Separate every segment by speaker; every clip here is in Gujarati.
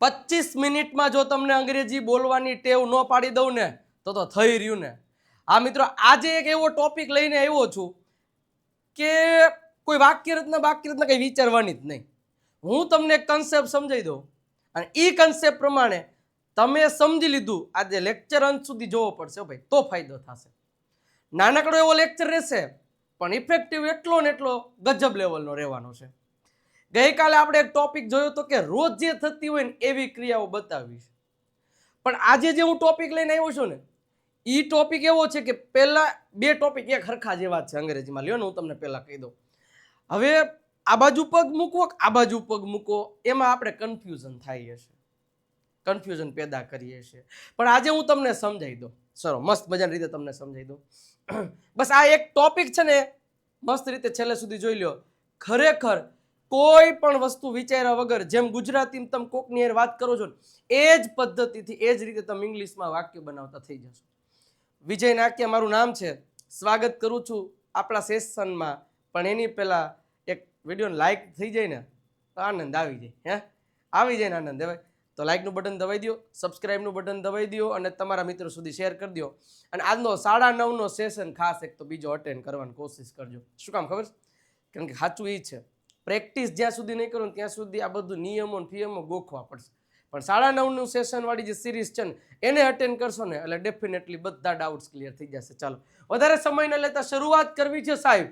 Speaker 1: 25 મિનિટમાં જો તમને અંગ્રેજી બોલવાની ટેવ ન પાડી દઉં ને તો થઈ રહ્યું ને. આ મિત્રો આજે એક એવો ટોપિક લઈને આવ્યો છું કે કોઈ વાક્ય રચના કંઈ વિચારવાની જ નહીં. હું તમને એક કન્સેપ્ટ સમજાવી દઉં અને એ કન્સેપ્ટ પ્રમાણે તમે સમજી લીધું. આજે લેક્ચર અંત સુધી જોવો પડશે ભાઈ, તો ફાયદો થશે. નાનકડો એવો લેક્ચર રહેશે પણ ઇફેક્ટિવ એટલો ને એટલો ગજબ લેવલનો રહેવાનો છે. ગઈકાલે આપણે એક ટોપિક જોયો તો કે રોજ જે થતી હોય ને એવી ક્રિયાઓ બતાવી છે. પણ આજે જે હું ટોપિક લઈને આવ્યો છું ને એ ટોપિક એવો છે કે પહેલા બે ટોપિક એક હરખા જેવા છે અંગ્રેજીમાં. લ્યો ને હું તમને પહેલા કહી દઉં. હવે આ બાજુ પગ મૂકવો આ બાજુ પગ મૂકો એમાં આપણે કન્ફ્યુઝન થાય છે, કન્ફ્યુઝન પેદા કરીએ છીએ. પણ આજે હું તમને સમજાવી દઉં, ચલો મસ્ત મજાની રીતે તમને સમજાવી દઉં. બસ આ એક ટોપિક છે ને મસ્ત રીતે છેલ્લે સુધી જોઈ લો. ખરેખર કોઈ પણ વસ્તુ વિચાર્યા વગર જેમ ગુજરાતીમાં તમે કોકની યાર વાત કરો છો ને એ જ પદ્ધતિથી એ જ રીતે તમે ઇંગ્લિશમાં વાક્ય બનાવતા થઈ જશો. વિજય નાક્યા મારું નામ છે. સ્વાગત કરું છું આપણા સેશનમાં. પણ એની પહેલા એક વિડીયોને લાઈક થઈ જાય ને તો આનંદ આવી જાય. આવી જાય ને આનંદ. હવે તો લાઈકનું બટન દબાઈ દો, સબસ્ક્રાઈબનું બટન દબાઈ દો અને તમારા મિત્રો સુધી શેર કરી દો. અને આજનો 9:30નો સેશન ખાસ એક તો બીજો અટેન્ડ કરવાની કોશિશ કરજો. શું કામ ખબર? કારણ કે સાચું એ છે, પ્રેક્ટિસ જ્યાં સુધી નહીં કરો ત્યાં સુધી આ બધું નિયમો ફિયમો ગોખવા પડશે. પણ 9:30નું સેશન વાળી જે સિરીઝ છે ને એને અટેન્ડ કરશો ને એટલે ડેફિનેટલી બધા ડાઉટ્સ ક્લિયર થઈ જશે. ચાલો વધારે સમય ન લેતા શરૂઆત કરવી છે સાહેબ.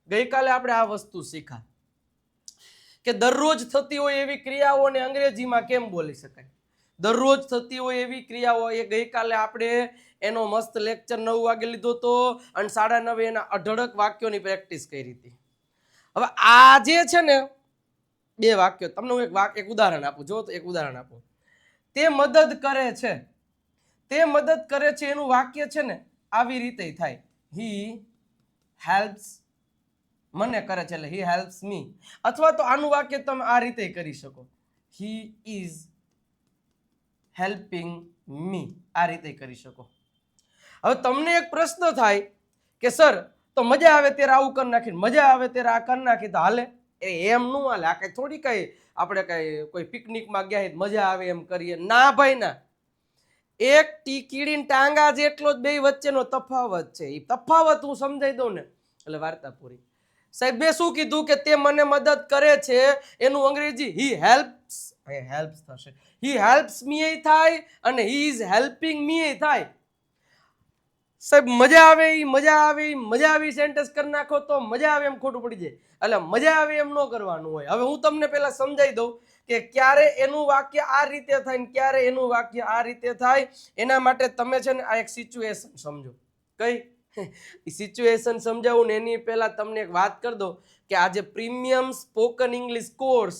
Speaker 1: ગઈકાલે આપણે આ વસ્તુ શીખા કે દરરોજ થતી હોય એવી ક્રિયાઓને અંગ્રેજીમાં કેમ બોલી શકાય. દરરોજ થતી હોય એવી ક્રિયાઓ એ ગઈકાલે આપણે એનો મસ્ત લેક્ચર 9 વાગે લીધો હતો અને 9:30 એના અઢળક વાક્યોની પ્રેક્ટિસ કરી હતી. હવે આ જે છે ને બે વાક્યો તમને હું એક ઉદાહરણ આપું. જો તો એક ઉદાહરણ આપું. તે મદદ કરે છે, તે મદદ કરે છે એનું વાક્ય છે ને આવી રીતે થાય. હી હેલ્પ્સ, મને કરે છે એટલે હી હેલ્પ્સ મી. અથવા તો આનું વાક્ય તમે આ રીતે કરી શકો, હી ઇઝ હેલ્પિંગ મી. આ રીતે કરી શકો. હવે તમને એક પ્રશ્ન થાય કે સર તો મજા આવે ત્યારે આવું કરી નાખી, મજા આવે ત્યારે આ કરી નાખી તો હાલે? એમ નું હાલે. આ કઈ થોડી કઈ આપણે કઈ કોઈ પિકનિકમાં ગયા મજા આવે એમ કરીએ? ના ભાઈ ના. એક કીડીને ટાંગા જેટલો જ બે વચ્ચેનો તફાવત છે. એ તફાવત હું સમજાઈ દઉં ને એટલે વાર્તા પૂરી. સાહેબ મેં શું કીધું કે તે મને મદદ કરે છે એનું અંગ્રેજી હી હેલ્પ્સ, હેલ્પ્સ થશે. હી હેલ્પ્સ મી એ થાય અને હી ઇઝ હેલ્પિંગ મી એ થાય. સાહેબ મજા આવી સેન્ટેન્સ કરી નાખો તો મજા આવે એમ ખોટું પડી જાય. એટલે મજા આવે એમ ન કરવાનું હોય. હવે હું તમને પહેલા સમજાવી દઉં કે ક્યારે એનું વાક્ય આ રીતે થાય ને ક્યારે એનું વાક્ય આ રીતે થાય. એના માટે તમે છે ને આ એક સિચ્યુએશન સમજો. કઈ સિચ્યુએશન સમજાવું ને એની પહેલા તમને એક વાત કરી દો કે આજે પ્રીમિયમ સ્પોકન ઇંગ્લિશ કોર્સ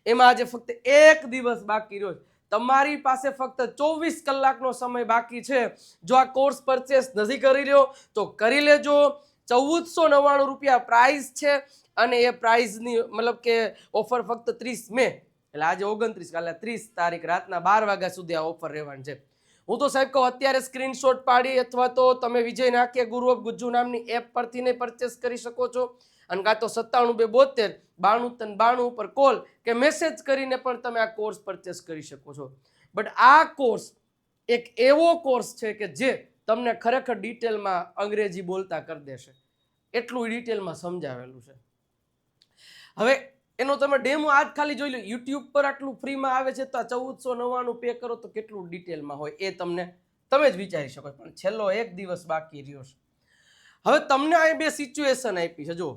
Speaker 1: એમાં આજે ફક્ત એક દિવસ બાકી રહ્યો. તમારી પાસે ફક્ત 24 કલાકનો સમય બાકી છે. જો આ કોર્સ પરચેસ નથી કરી રહ્યો તો કરી લેજો. 1499 રૂપિયા પ્રાઇસ છે અને એ પ્રાઇઝની મતલબ કે ઓફર ફક્ત 30 મે એટલે આજે 29 કાલે 30 તારીખ રાતના 12 વાગ્યા સુધી આ ઓફર રહેવાની છે. હું તો સાહેબ કહું અત્યારે સ્ક્રીનશોટ પાડી અથવા તો તમે વિજય નાક્યા ગુરુ ઓફ ગુજ્જુ નામની એપ પરથી ને પરચેસ કરી શકો છો. અને કાં તો 97 272 93 92 ઉપર કોલ કે મેસેજ કરીને પણ તમે આ કોર્સ પરચેસ કરી શકો છો. બટ આ કોર્સ એક એવો કોર્સ છે કે જે તમને ખરેખર ડિટેલમાં અંગ્રેજી બોલતા કરી દેશે. એટલું ડિટેલમાં સમજાવેલું છે. હવે એનો તમે ડેમો આજ ખાલી જોઈ લો. યુટ્યુબ પર આટલું ફ્રીમાં આવે છે તો 1499 પે કરો તો કેટલું ડિટેલમાં હોય એ તમે જ વિચારી શકો. પણ છેલ્લો એક દિવસ બાકી રહ્યો છે. હવે તમને અહીં બે સિચ્યુએશન આપી છે. જો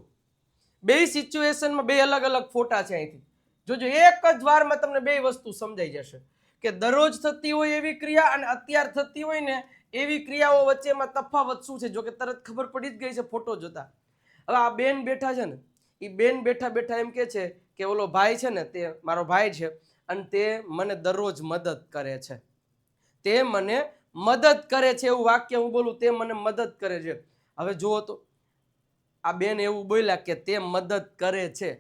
Speaker 1: બે સિચ્યુએશનમાં બે અલગ અલગ ફોટા છે. અહીંથી જોજો એક જ વારમાં તમને બે વસ્તુ સમજાઈ જશે કે દરરોજ થતી હોય એવી ક્રિયા અને અત્યારે થતી હોય ને એવી ક્રિયાઓ વચ્ચેમાં તફાવત શું છે. જો કે તરત ખબર પડી જ ગઈ છે ફોટો જોતા. હવે આ બેન બેઠા છે ને એ બેન બેઠા એમ કે છે કે ઓલો ભાઈ છે ને તે મારો ભાઈ છે અને તે મને દરરોજ મદદ કરે છે. તે મને મદદ કરે છે એવું વાક્ય હું બોલું, તે મને મદદ કરે છે. હવે જુઓ તો આ બેન એવું બોલ્યા કે તે મદદ કરે છે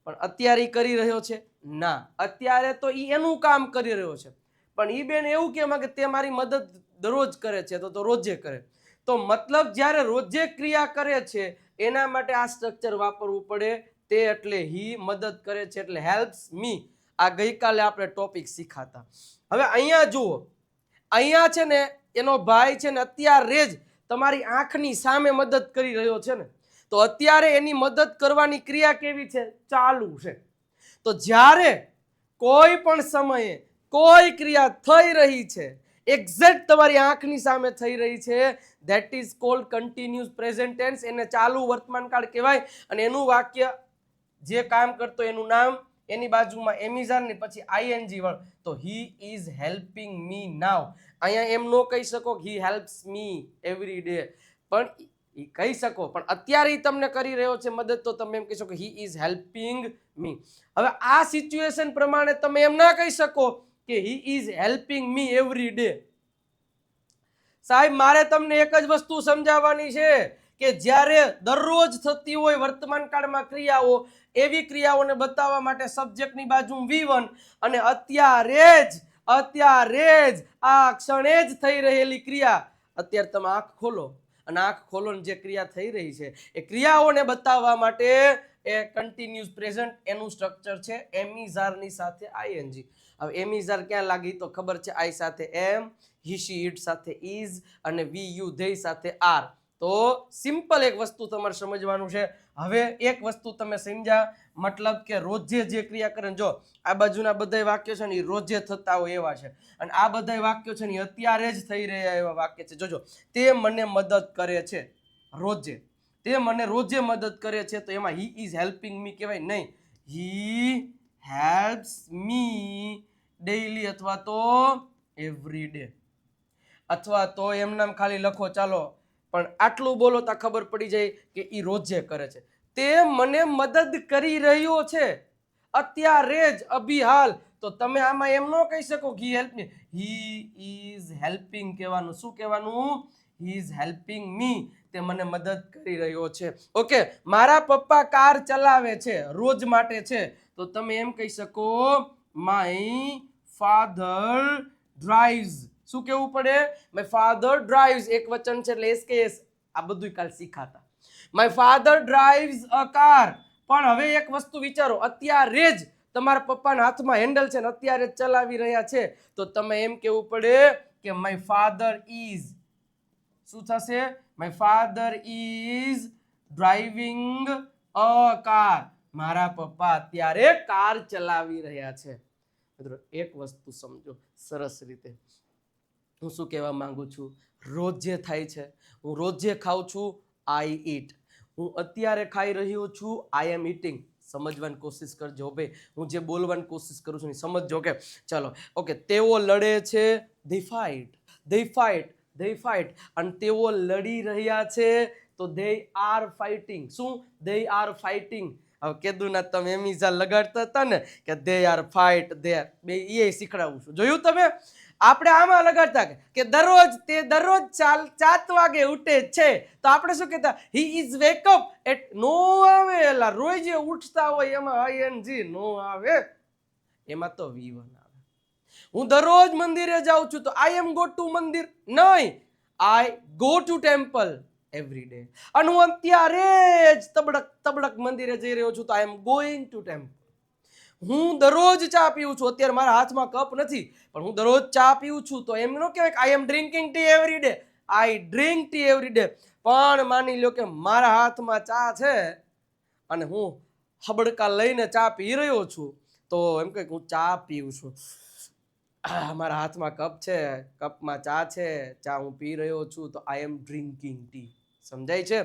Speaker 1: પણ અત્યારે કરી રહ્યો છે? ના, અત્યારે તો એનું કામ કરી રહ્યો છે. પણ એ બેન એવું કહેવા કે તે મારી મદદ દરરોજ કરે છે તો રોજે કરે. તો મતલબ જ્યારે રોજે ક્રિયા કરે છે એના માટે આ સ્ટ્રક્ચર વાપરવું પડે. તે એટલે હી મદદ કરે છે એટલે હેલ્પ્સ મી. આ ગઈકાલે આપણે ટોપિક શીખાતા. હવે અહીંયા જુઓ, અહીંયા છે ને એનો ભાઈ છે ને અત્યારે જ તમારી આંખની સામે મદદ કરી રહ્યો છે ને, તો અત્યારે એની મદદ કરવાની ક્રિયા કેવી છે? ચાલુ છે. તો જ્યારે કોઈ પણ સમયે કોઈ ક્રિયા થઈ રહી છે, એક્ઝેક્ટ તમારી આંખની સામે થઈ રહી છે, that is called continuous present tense. એને ચાલુ વર્તમાનકાળ કહેવાય. અને એનું વાક્ય જે કામ કરતો એનું નામ, એની બાજુમાં એમિઝાન ને પછી આઈએનજી વળ, તો હી ઇઝ હેલ્પિંગ મી નાવ. અહીંયા એમ ન કહી શકો હી હેલ્પ્સ મી એવરી ડે, પણ એ કહી શકો, પણ અત્યારે ઈ તમને કરી રહ્યો છે મદદ, તો તમે એમ કહી શકો હી ઇઝ હેલ્પિંગ મી. હવે આ સિચ્યુએશન પ્રમાણે તમે એમ ના કહી શકો કે હી is helping me every day. સાહેબ મારે તમને એક જ વસ્તુ સમજાવવાની છે કે જ્યારે દરરોજ થતી હોય વર્તમાન કાળમાં ક્રિયાઓ, એવી ક્રિયાઓને બતાવવા માટે સબ્જેક્ટની બાજુ V1 અને અત્યારે જ આ ક્ષણે જ થઈ રહેલી ક્રિયા, અત્યારે તમે આંખ ખોલો અને આંખ ખોલો જે ક્રિયા થઈ રહી છે એ ક્રિયાઓને બતાવવા માટે એ કન્ટિન્યુઅસ પ્રેઝન્ટ, એનું સ્ટ્રક્ચર છે એમિઝારની સાથે આઈએનજી. હવે એમિઝાર ક્યાં લાગી તો ખબર છે, આઈ સાથે એમ, હી શી ઇટ સાથે ઇઝ અને વી યુ ધેય સાથે આર. તો સિમ્પલ એક વસ્તુ તમારે સમજવાનું છે. હવે એક વસ્તુ તમે સમજ્યા, મતલબ કે રોજે જે ક્રિયા કરે, જો આ બાજુના બધા વાક્યો છે ને એ રોજે થતા હોય એવા છે, અને આ બધા વાક્યો છે ને અત્યારે જ થઈ રહ્યા એવા વાક્ય છે. જોજો, તે મને મદદ કરે છે રોજે, તે મને રોજે મદદ કરે છે, તો એમાં હી ઇઝ હેલ્પિંગ મી કહેવાય નહીં. હી હેલ્પ્સ મી ડેઈલી અથવા તો એવરી ડે, અથવા તો એમ નામ ખાલી લખો ચાલો, પણ આટલું બોલો તો ખબર પડી જાય કે ઈ રોજે કરે છે. તે મને મદદ કરી રહ્યો છે અત્યારે જ, અભી હાલ. તો તમે આમાં એમ ન કહી શકો he help me, he is helping કહેવાનું. શું કહેવાનું? હી ઇઝ હેલ્પિંગ મી, તે મને મદદ કરી રહ્યો છે. ઓકે, મારા પપ્પા કાર ચલાવે છે, રોજ માટે છે, તો તમે એમ કહી શકો માય ફાધર ડ્રાઇવ્સ. શું કેવું પડે? માય ફાધર ડ્રાઇવ્સ, એક વચન છે એટલે એસકેએસ. આ બધું કાલ શીખાતા. My father drives a car. પણ હવે એક વસ્તુ વિચારો, અત્યારે જ તમારા પપ્પાના હાથમાં હેન્ડલ છે ને અત્યારે જ ચલાવી રહ્યા છે, તો તમે એમ કેવું પડે કે માય ફાધર ઇઝ, શું થશે? My father is driving a car. મારા પપ્પા અત્યારે કાર ચલાવી રહ્યા છે. મિત્રો એક વસ્તુ સમજો સરસ રીતે, હું શું કહેવા માંગુ છું? રોજે થાય છે, હું રોજે ખાઉં છું, આઈ ઈટ. હું અત્યારે ખાઈ રહ્યો છું, આઈ એમ ઈટિંગ. સમજવાની કોશિશ કરજો ભાઈ, હું જે બોલવાની કોશિશ કરું છું એ સમજજો. કે ચલો ઓકે, તેઓ લડે છે, they fight, અને તેઓ લડી રહ્યા છે, તો they are fighting. શું? they are fighting. હવે કીધું ના તમે એમિઝા લગાડતા હતા ને કે they are fight, they બે એ શીખડાવું છું. જોયું તમે? આપણે આમાં લગાડતા કે દરરોજ 7 વાગે ઉઠે છે, તો આપણે શું કહેતા? He is wake up at. નો આવે, એલા રોજ ઉઠતા હોય એમાં આઈએનજી નો આવે, એમાં તો V1 આવે. હું દરરોજ મંદિરે જાઉં છું, તો આઈ એમ ગો ટુ મંદિર નહીં, I go to temple every day. અને હું અત્યારે જ તબડક મંદિરે જઈ રહ્યો છું, તો આઈ એમ ગોઈંગ ટુ ટેમ્પલ. હું દરરોજ ચા પીઉં છું, અત્યારે મારા હાથમાં કપ નથી, પણ હું દરરોજ ચા પીઉં છું, તો એમ ન કહેવાય કે આઈ એમ ડ્રિંકિંગ ટી એવરી ડે, આઈ ડ્રિંક ટી એવરી ડે. પણ માની લો કે મારા હાથમાં ચા છે અને હું હબડકા લઈને ચા પી રહ્યો છું, તો એમ કે હું ચા પીઉં છું, મારા હાથમાં કપ છે, કપમાં ચા છે, ચા હું પી રહ્યો છું, તો આઈ એમ ડ્રિંકિંગ ટી. સમજાય છે?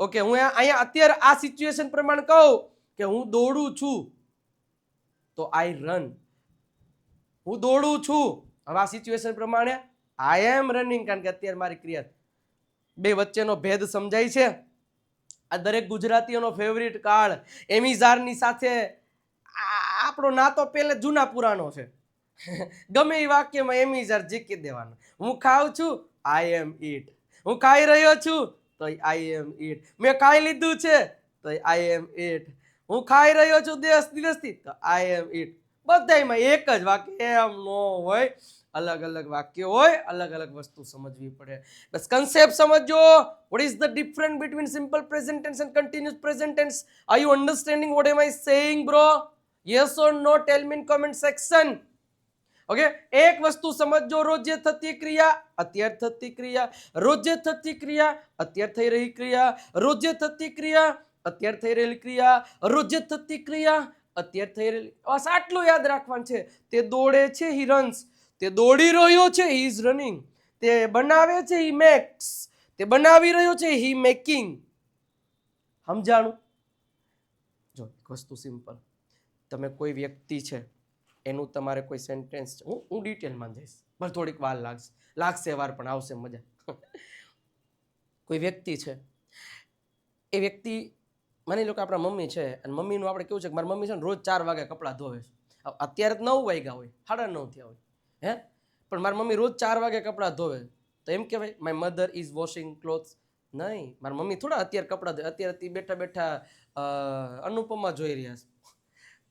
Speaker 1: ઓકે, હું અહીંયા અત્યારે આ સિચ્યુએશન પ્રમાણે કહું કે હું દોડું છું, તો આઈ રન. હું દોડું છું, હવે આ સિચ્યુએશન પ્રમાણે આઈ એમ રનિંગ, કારણ કે અત્યારે મારી ક્રિયા. બે વચ્ચેનો ભેદ સમજાય છે? આ દરેક ગુજરાતીઓનો ફેવરિટ કાર્ડ એમિઝારની સાથે આપણો નાતો પહેલે જૂના પુરાણો છે. ગમે એ વાક્યમાં એમિઝાર જીકી દેવાનો. હું ખાઉં છું, આઈ એમ ઈટ. હું ખાઈ રહ્યો છું, તો આઈ એમ ઈટ. મેં ખાઈ લીધું છે, તો આઈ એમ ઈટ. હું ખાઈ રહ્યો છું દિવસથી, તો આઈ એમ ઈટ. બધામાં એક જ વાક્ય, એમ નો હોય, અલગ અલગ વાક્ય હોય, અલગ અલગ વસ્તુ સમજવી પડે. બસ કન્સેપ્ટ સમજો. What is the difference between simple present tense and continuous present tense? Are you understanding what am I saying bro? Yes or no, tell me in comment section. Okay, એક વસ્તુ સમજો, રોજે થતી ક્રિયા અત્યારે થતી ક્રિયા, રોજે થતી ક્રિયા અત્યારે થઈ રહી ક્રિયા, રોજે થતી ક્રિયા અત્યારે થઈ રહેલી ક્રિયા, રોજે થતી ક્રિયા અત્યારે થઈ રહેલી. બસ આટલું યાદ રાખવાનું છે. તે દોડે છે, હી રન્સ. તે દોડી રહ્યો છે, હી ઇઝ રનિંગ. તે બનાવે છે, હી મેક્સ. તે બનાવી રહ્યો છે, હી મેકિંગ. સમજાણું? જો એક વસ્તુ સિમ્પલ, તમે કોઈ વ્યક્તિ છે એનું તમારે કોઈ સેન્ટેન્સ, હું ડિટેલમાં જઈશ, પણ થોડીક વાર લાગશે વાર, પણ આવશે મજા. કોઈ વ્યક્તિ છે, એ વ્યક્તિ માની લો કે આપણા મમ્મી છે, અને મમ્મીનું આપણે કેવું છે કે મારી મમ્મી છે ને રોજ 4 વાગે કપડાં ધોવે છે. અત્યારે 9 વાગ્યા હોય, 9:30 થયા હોય, હે, પણ મારી મમ્મી રોજ 4 વાગે કપડાં ધોવે, તો એમ કહેવાય my mother is washing clothes? નહીં, મારી મમ્મી થોડા અત્યારે કપડાં ધોવે. અત્યારે બેઠા બેઠા અનુપમા જોઈ રહ્યા છે,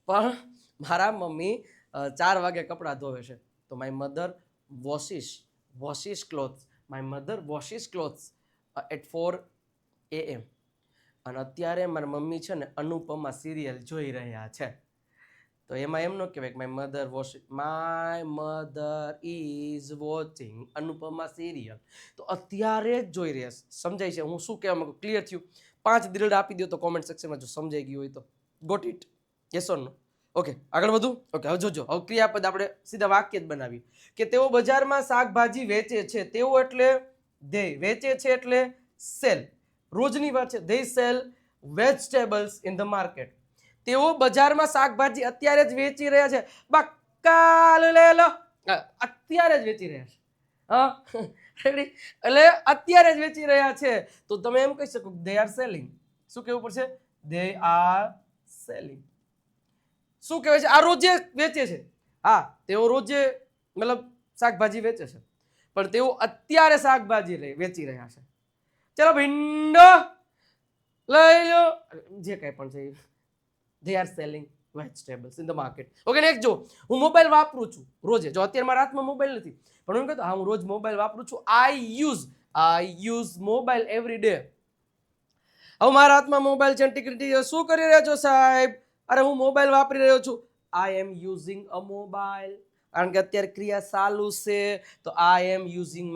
Speaker 1: પણ મારા મમ્મી 4 વાગે કપડાં ધોવે છે. તો my mother washes clothes. My mother washes clothes at 4 AM. અને અત્યારે મારી મમ્મી છે ને અનુપમા સિરિયલ જોઈ રહ્યા છે. તો એમાં એમ ન કહેવાય કે my mother is watching Anupama serial. તો અત્યારે જ જોઈ રહ્યા છે. સમજાય છે હું શું કહેવા માંગુ? ક્લિયર થયું? 5 દિલડા આપી દો તો કોમેન્ટ સેક્શનમાં, જો સમજાઈ ગયું હોય તો. Got it? Yes or no? Okay, આગળ વધુ. ઓકે, હવે જોજો, હવે ક્રિયાપદ આપણે સીધા વાક્ય જ બનાવી કે તેઓ બજારમાં શાકભાજી વેચે છે. તેઓ એટલે દે, વેચે છે એટલે સેલ. રોજની વાત છે. They sell vegetables in the market. તેઓ બજારમાં શાકભાજી અત્યારે જ વેચી રહ્યા છે. બક્કાલ લે લો, અત્યારે જ વેચી રહ્યા છે. હા, રેડી? એટલે અત્યારે જ વેચી રહ્યા છે. તો તમે એમ કહી શકો દે આર સેલિંગ. શું કહેવું પડશે? They are selling. શું કહેવાય છે? આ રોજે વેચે છે. હા, તેઓ રોજે મતલબ શાકભાજી વેચે છે, પણ તેઓ અત્યારે શાકભાજી વેચી રહ્યા છે. ચલો ભીંડો લઈ લો, જે કઈ પણ છે. they are selling vegetables in the market. Okay, next જો, હું મોબાઈલ વાપરું છું રોજે. જો અત્યારે મારા હાથમાં મોબાઈલ નથી, પણ હું કહેતો હા હું રોજ મોબાઈલ વાપરું છું. I use mobile every day. હવે મારા હાથમાં મોબાઈલ છે, ટિકિટ શું કરી રહ્યા છો સાહેબ? અરે હું મોબાઈલ વાપરી રહ્યો છું. આઈ એમ યુઝિંગ અ મોબાઈલ. કારણ કે અત્યારે ક્રિયા ચાલુ છે, તો આઈ એમ યુઝિંગ.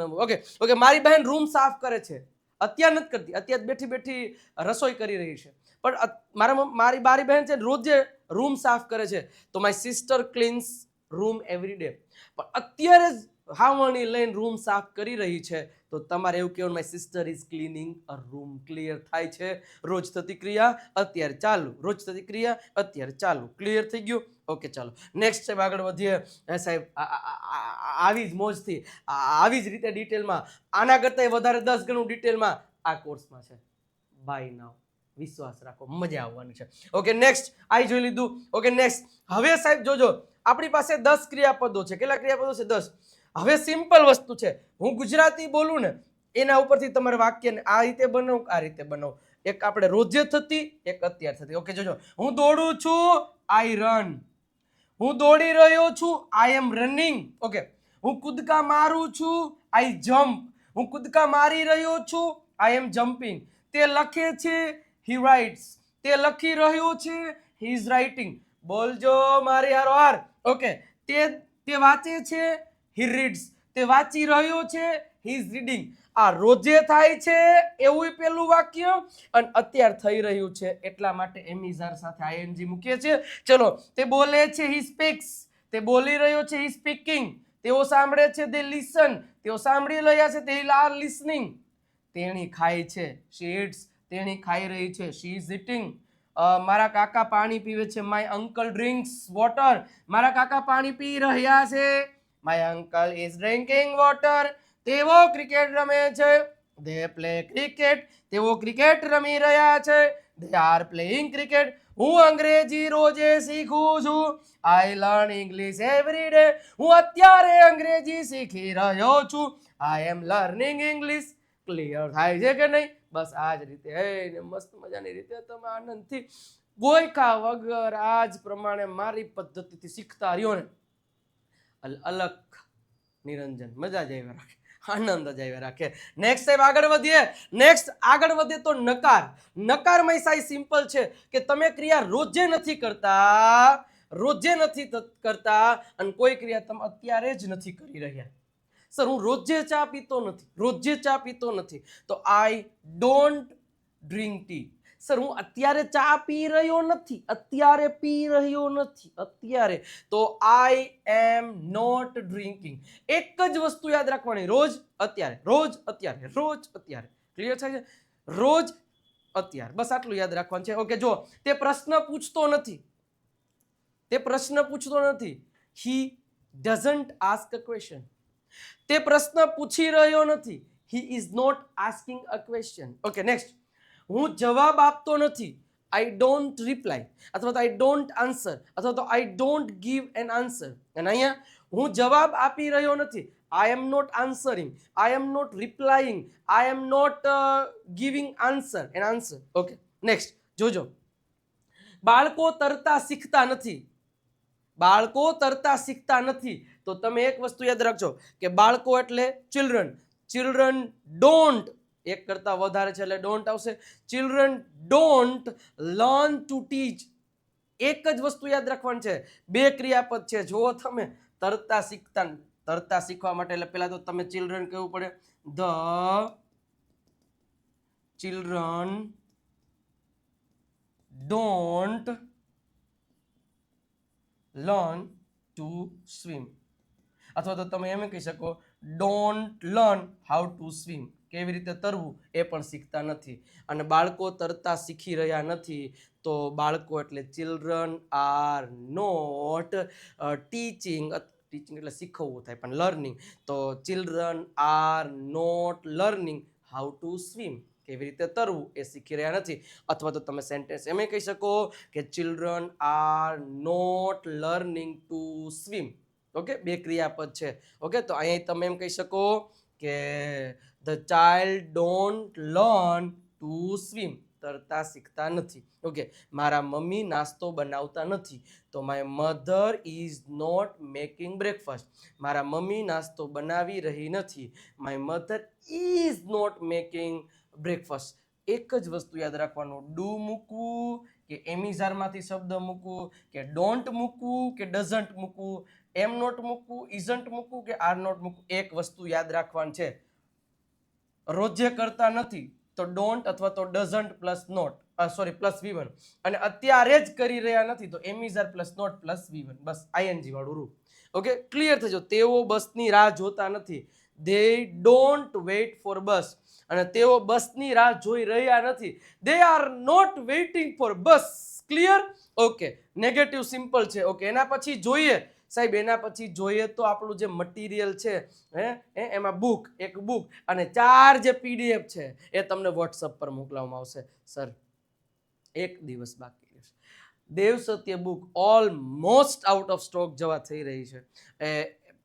Speaker 1: ઓકે, મારી બહેન રૂમ સાફ કરે છે. અત્યારે નથી કરતી, અત્યારે બેઠી બેઠી રસોઈ કરી રહી છે. પણ મારી બહેન છે રોજે રૂમ સાફ કરે છે. તો my sister cleanse room every day. પણ અત્યારે જ હાવણી લઈને રૂમ સાફ કરી રહી છે. તો તમારે એવું કહેવાનું my sister is cleaning a room. Clear થાય છે? રોજ થતી ક્રિયા અત્યારે ચાલુ, રોજ થતી ક્રિયા અત્યારે ચાલુ. ક્લિયર થઈ ગયું? ઓકે, ચાલો નેક્સ્ટ સાહેબ આગળ વધીએ. સાહેબ આવી જ મોજથી, આવી જ રીતે ડિટેલમાં, આના કરતાં વધારે 10 ગણું ડિટેલમાં આ કોર્સમાં છે. બાય નાવ, વિશ્વાસ રાખો, મજા આવવાની છે. ઓકે, નેક્સ્ટ આઈ જોઈ લીધું. Okay, next. હવે સાહેબ જોજો, આપણી પાસે 10 ક્રિયાપદો છે. કેટલા ક્રિયાપદો છે? 10. હવે સિમ્પલ વસ્તુ છે, હું ગુજરાતી બોલું ને એના ઉપરથી તમારે વાક્યને આ રીતે બનાવો, આ રીતે બનાવો. એક આપણે રોજે થતી, એક અત્યારે થતી. ઓકે, જોજો, હું દોડું છું, આઈ રન. હું દોડી રહ્યો છું, આઈ એમ રનિંગ. ઓકે, હું કૂદકા મારું છું, આઈ જમ્પ. હું કૂદકા મારી રહ્યો છું, આઈ એમ જમ્પિંગ. તે લખે છે, હી રાઇટ્સ. તે લખી રહ્યો છે, હી ઇઝ રાઇટિંગ. બોલજો મારી હારોહાર. ઓકે, તે વાંચે છે, હી રીડ્સ. તે વાંચી રહ્યો છે, હી ઇઝ રીડિંગ. આ રોજે થાય છે એવું પેલું વાક્ય, અને અત્યારે થઈ રહ્યું છે એટલા માટે એમિઝાર સાથે આઈએનજી મૂકીએ છીએ. ચલો, તે બોલે છે, હી સ્પીક્સ. તે બોલી રહ્યો છે, હી સ્પીકિંગ. તેઓ સાંભળે છે, દે લિસન. તેઓ સાંભળી રહ્યા છે, દે આર લિસનિંગ. તેણી ખાય છે, શી ઇટ્સ. તેણી ખાઈ રહી છે, શી ઇઝ ઇટિંગ. મારા કાકા પાણી પીવે છે, માય અંકલ ડ્રિંક્સ વોટર. મારા કાકા પાણી પી રહ્યા છે, my uncle is drinking water. તેઓ ક્રિકેટ રમે છે, દે પ્લે ક્રિકેટ. તેઓ ક્રિકેટ રમી રહ્યા છે, દે આર પ્લેઇંગ ક્રિકેટ. હું અંગ્રેજી રોજે શીખું છું, I learn English every day. હું અત્યારે અંગ્રેજી શીખી રહ્યો છું, આઈ એમ લર્નિંગ ઇંગ્લિશ. ક્લિયર થાય છે કે નહીં? બસ આ જ રીતે મસ્ત મજાની રીતે તમે આનંદથી ગોયખા વગર આ જ પ્રમાણે મારી પદ્ધતિથી શીખતા રહ્યો ને, અલગ નિરંજન મજા જ આવ્યા રાખે, આનંદ જ આવ્યા રાખે. નેક્સ્ટ સાહેબ આગળ વધીએ. નેક્સ્ટ આગળ વધીએ તો નકાર. નકારમાં સાહેબ સિમ્પલ છે કે તમે ક્રિયા રોજે નથી કરતા, રોજે નથી કરતા અને કોઈ ક્રિયા તમે અત્યારે જ નથી કરી રહ્યા. સર હું રોજે ચા પીતો નથી, રોજે ચા પીતો નથી, તો I don't drink tea. Sir હું અત્યારે ચા પી રહ્યો નથી, અત્યારે પી રહ્યો નથી, અત્યારે, તો આઈ એમ નોટ ડ્રિંકિંગ. એક જ વસ્તુ યાદ રાખવાની, રોજ અત્યારે, રોજ અત્યારે, રોજ અત્યારે. ક્લિયર છે? રોજ અત્યારે, બસ આટલું યાદ રાખવાનું છે. ઓકે, જો તે પ્રશ્ન પૂછતો નથી, તે પ્રશ્ન પૂછતો નથી, હી ડઝન્ટ આસ્ક અ ક્વેશ્ચન. તે પ્રશ્ન પૂછી રહ્યો નથી, he is not asking a question. Okay, next. હું જવાબ આપતો નથી, આઈ ડોન્ટ રિપ્લાય, અથવા તો આઈ ડોન્ટ આન્સર, અથવા તો I don't give an answer. અને અહીંયા હું જવાબ આપી રહ્યો નથી, I am not answering, I am not replying, I am not giving answer an answer. Okay, next જોજો. બાળકો તરતા શીખતા નથી, બાળકો તરતા શીખતા નથી, તો તમે એક વસ્તુ યાદ રાખજો કે બાળકો એટલે ચિલ્ડ્રન. ચિલ્ડ્રન ડોન્ટ, એક કરતા વધારે છે એટલે ડોન્ટ આવશે. Children don't learn to teach. એક જ વસ્તુ યાદ રાખવાની છે, બે ક્રિયાપદ છે. જો તમે તરતા શીખતા, તરતા શીખવા માટે એટલે પહેલા તો તમે ચિલ્ડ્રન કહેવું પડે. The children don't learn to swim, અથવા તો તમે એમ કહી શકો don't learn how to swim. કેવી રીતે તરવું એ પણ શીખતા નથી. અને બાળકો તરતા શીખી રહ્યા નથી, તો બાળકો એટલે children are not teaching. Teaching એટલે શીખવવું થાય, પણ લર્નિંગ, તો children are not learning how to swim. કેવી રીતે તરવું એ શીખી રહ્યા નથી. અથવા તો તમે સેન્ટેન્સ એમ કહી શકો કે children are not learning to swim. Okay, બે ક્રિયાપદ છે. ઓકે, તો અહીંયા તમે એમ કહી શકો કે the child don't learn to swim, તરતા શીખતા નથી. ઓકે, મારા મમ્મી નાસ્તો બનાવતા નથી, તો my mother is not making breakfast. મારા મમ્મી નાસ્તો બનાવી રહી નથી, my mother is not making breakfast. એક જ વસ્તુ યાદ રાખવાનું, ડુ મૂકવું કે એમિઝારમાંથી શબ્દ મૂકવું, કે ડોન્ટ મૂકવું કે ડઝન્ટ મૂકવું, એમ નોટ મૂકવું, ઇઝન્ટ મૂકવું કે આર નોટ મૂકવું. એક વસ્તુ યાદ રાખવાની છે, રોજે કરતા નથી તો ડોન્ટ અથવા તો doesn't plus not, sorry plus V1, અને અત્યારે જ કરી રહ્યા નથી તો am is are plus not plus V1. બસ આઈએનજી વાળું રૂપ. ઓકે, ક્લિયર થજો. તેઓ બસની રાહ જોતા નથી, they don't wait for bus. અને તેઓ બસની રાહ જોઈ રહ્યા નથી, they are not waiting for bus. Clear? Okay, negative simple છે. ઓકે, એના પછી જોઈએ સાહેબ, એના પછી જોઈએ તો આપણું જે મટીરિયલ છે એમાં બુક, એક બુક અને 4 જે PDF છે એ તમને WhatsApp પર મોકલવામાં આવશે. સર એક દિવસ બાકી રહેશે. Dev Satya book almost out of stock જવા થઈ રહી છે.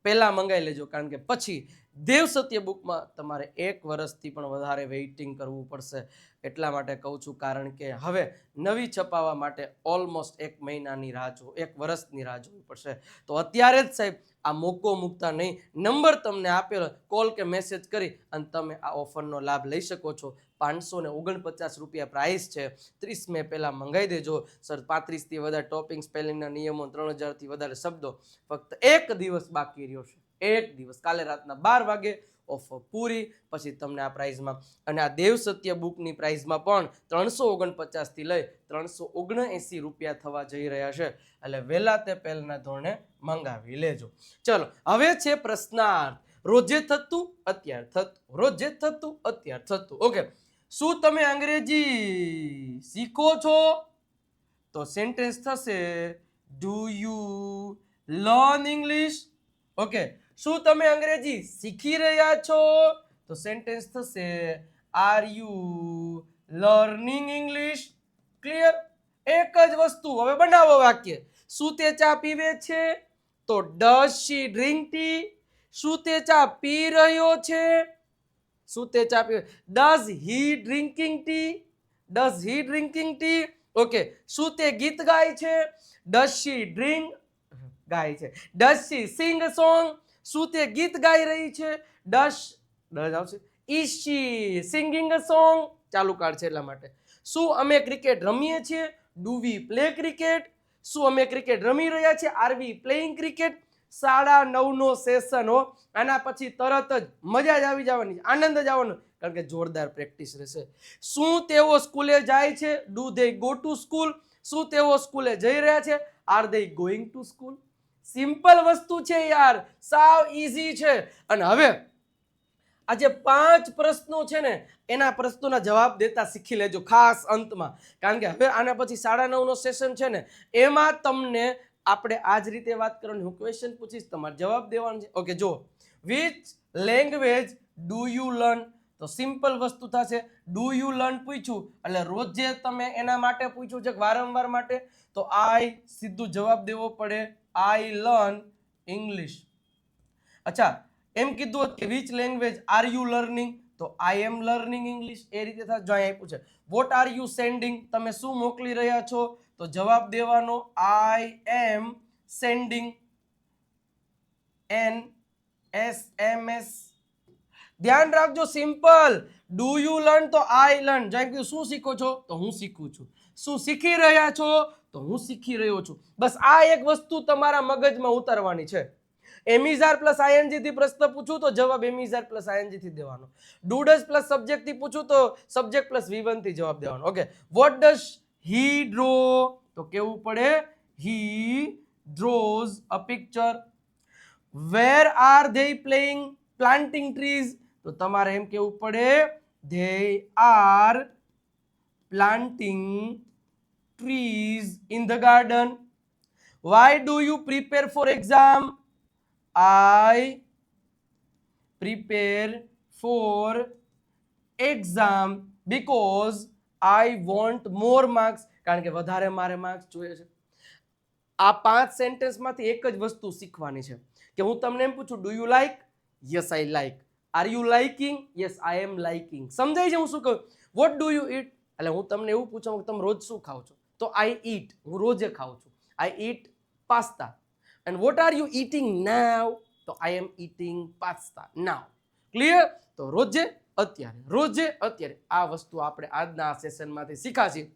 Speaker 1: પહેલા મંગાવી લેજો, કારણ કે પછી દેવ સત્ય બુકમાં તમારે 1 વર્ષથી પણ વધારે વેઇટિંગ કરવું પડશે. એટલા માટે કહું છું, કારણ કે હવે નવી છપાવવા માટે ઓલમોસ્ટ 1 મહિનાની રાહ જો, 1 વર્ષની રાહ જોવી પડશે. તો અત્યારે જ સાહેબ આ મોકો મૂકતા નહીં. નંબર તમને આપેલો, કોલ કે મેસેજ કરી અને તમે આ ઓફરનો લાભ લઈ શકો છો. 549 રૂપિયા પ્રાઇસ છે. 30 મે પહેલા મંગાવી દેજો. સર 35થી વધારે ટોપિંગ, સ્પેલિંગના નિયમો, 3000થી વધારે શબ્દો, ફક્ત 1 દિવસ બાકી રહ્યો છે. 1 દિવસ, કાલે રાતના 12 વાગે ઓફર પૂરી, પછી તમને આ પ્રાઇઝમાં. અને આ દેવ સત્ય બુકની પ્રાઇઝમાં પણ 349 થી લઈ 379 રૂપિયા થવા જઈ રહ્યા છે. એટલે વહેલા તે પહેલના ધોરણે મંગાવી લેજો. ચલો, હવે છે પ્રશ્નાર્થ. રોજે થતું, અત્યારે થતું, રોજે થતું, અત્યારે થતું. ઓકે, શું તમે અંગ્રેજી શીખો છો? તો સેન્ટેન્સ થશે do you learn English? Okay, શું તમે અંગ્રેજી શીખી રહ્યા છો? તો સેન્ટેન્સ થશે are you learning English? Clear? એક જ વસ્તુ. હવે બનાવો વાક્ય. શું તે ચા પીવે છે? તો ડઝ શી ડ્રિંક ટી? શું તે ચા પી રહ્યો છે? શું તે ચા પીવે? Does he drinking T? Does he drinking T? Okay, શું તે ગીત ગાય છે? ડઝ શી ડ્રિંક, ગાય છે. Does she sing a song? શું તે ગીત ગાઈ રહી છે? ડઝ આવશે. Is she singing a song? ચાલુ કાર્ડ છે એટલા માટે. શું અમે ક્રિકેટ રમીએ છીએ? Do we play cricket? શું અમે ક્રિકેટ રમી રહ્યા છીએ? Are we playing cricket? 9:30 session હો. આના પછી તરત જ મજા જ આવી જવાની, આનંદ જ આવવાનો, કારણ કે જોરદાર પ્રેક્ટિસ રહેશે. શું તેઓ સ્કૂલે જાય છે? Do they go to school? શું તેઓ સ્કૂલે જઈ રહ્યા છે? R they going to school? Simple વસ્તુ છે યાર, સાવ ઈઝી છે. અને હવે આ જે 5 પ્રશ્નો છે ને એના પ્રશ્નોના જવાબ દેતા શીખી લેજો ખાસ અંતમાં, કારણ કે હવે આના પછી 9:30 સેશન છે ને એમાં તમને આપણે આ જ રીતે વાત કરવાની. હું ક્વેશ્ચન પૂછીશ, તમારે જવાબ દેવાનો છે. ઓકે, જો which language do you learn? તો સિમ્પલ વસ્તુ થશે, ડુ યુ લર્ન પૂછ્યું એટલે રોજે તમે એના માટે પૂછ્યું છે વારંવાર માટે, તો આઈ સીધું જવાબ દેવો પડે, આઈ લર્ન ઇંગ્લિશ. અચ્છા, એમ કીધું કે which language are you learning? તો આઈ એમ લર્નિંગ ઇંગ્લિશ. એ રીતે થાય. જો અહીંયા આપ્યું છે વોટ આર યુ સેન્ડિંગ? તમે શું મોકલી રહ્યા છો? તો જવાબ દેવાનો આઈ એમ સેન્ડિંગ એન SMS. ધ્યાન રાખજો, સિમ્પલ. Do you learn? તો આઈ લર્ન. જેમ કે શું શીખો છો? તો હું શીખું છું. શું શીખી રહ્યા છો? તો હું શીખી રહ્યો છું. બસ આ એક વસ્તુ તમારા મગજમાં ઉતારવાની છે. એમિઝાર પ્લસ આઈએનજી થી પ્રશ્ન પૂછું તો જવાબ એમિઝાર પ્લસ આઈએનજી થી દેવાનો. ડુ ડઝ પ્લસ સબ્જેક્ટ થી પૂછું તો સબ્જેક્ટ પ્લસ V1 થી જવાબ દેવાનો. Okay, what does he draw? તો કેવું પડે he draws a picture. Where are they playing planting trees? તો તમારે એમ કેવું પડે they are planting trees in the garden. Why do you prepare for exam? I prepare for exam because I want more marks. કારણ કે વધારે મારે માર્ક્સ જોઈએ છે. આ 5 સેન્ટેન્સમાંથી એક જ વસ્તુ શીખવાની છે કે હું તમને એમ પૂછું do you like? Yes I like. Are you liking? Yes I am liking. સમજાય છે હું શું કહું? What do you eat? એટલે હું તમને એવું પૂછું કે તમે રોજ શું ખાઓ છો? તો આઈ ઈટ, હું રોજે ખાઉં છું. આઈ ઈટ pasta. And what are you eating now? તો I am eating pasta now. Clear? તો રોજે અત્યારે, રોજે અત્યારે આ વસ્તુ આપણે આજના સેશનમાંથી શીખાશી.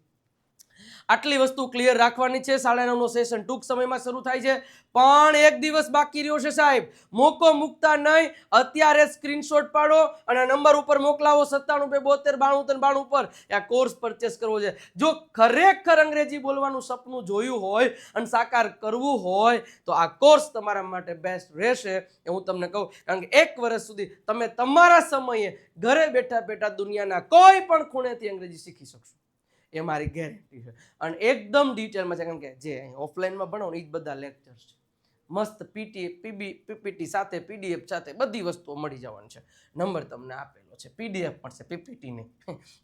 Speaker 1: આટલી વસ્તુ ક્લિયર રાખવાની છે. 9:30 સેશન ટૂંક સમયમાં શરૂ થાય છે, પણ એક દિવસ બાકી રહ્યો છે સાહેબ. મોકો મૂકતા નહીં, અત્યારે સ્ક્રીનશોટ પાડો અને નંબર ઉપર મોકલાવો 97 272 93 92 પર. આ કોર્સ પરચેસ કરવો છે. જો ખરેખર અંગ્રેજી બોલવાનું સપનું જોયું હોય અને સાકાર કરવું હોય તો આ કોર્સ તમારા માટે બેસ્ટ રહેશે એ હું તમને કહું, કારણ કે 1 વર્ષ સુધી તમે તમારા સમયે ઘરે બેઠા બેઠા દુનિયાના કોઈ પણ ખૂણેથી અંગ્રેજી શીખી શકશો, એ મારી ગેરંટી છે. અને એકદમ ડિટેલમાં છે, કારણ કે જે ઓફલાઈનમાં ભણો ને એ જ બધા લેક્ચર્સ છે. મસ્ત પીપીટી સાથે PDF સાથે બધી વસ્તુઓ મળી જવાની છે. નંબર તમને આપેલો છે, PDF પણ છે, PPT નહીં.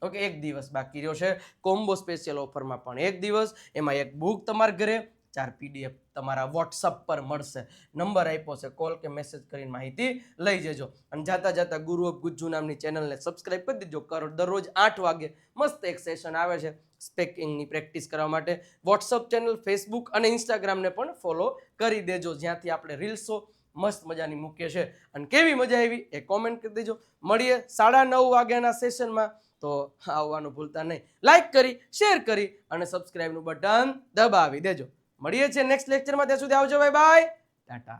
Speaker 1: ઓકે, 1 દિવસ બાકી રહ્યો છે. કોમ્બો સ્પેશિયલ ઓફરમાં પણ 1 દિવસ, એમાં 1 બુક તમારા ઘરે, 4 PDF તમારા WhatsApp પર મળશે. નંબર આપ્યો છે, કોલ કે મેસેજ કરીને માહિતી લઈ જજો. અને જાતા જાતા ગુરુ ઓફ ગુજ્જુ નામની ચેનલને સબસ્ક્રાઇબ કરી દેજો. દરરોજ 8 વાગે મસ્ત એક સેશન આવે છે સ્પીકિંગની પ્રેક્ટિસ કરવા માટે. WhatsApp ચેનલ, Facebook અને Instagramને પણ ફોલો કરી દેજો, જ્યાંથી આપણે રીલ્સો મસ્ત મજાની મૂકીએ છે. અને કેવી મજા આવી એ કોમેન્ટ કરી દેજો. મળીએ 9:30 વાગ્યાના સેશનમાં. તો આવવાનું ભૂલતા નહીં. લાઈક કરી, શેર કરી અને સબસ્ક્રાઇબનું બટન દબાવી દેજો. મળીએ છીએ નેક્સ્ટ લેક્ચરમાં. ત્યાં સુધી આવજો, બાય બાય, ટાટા.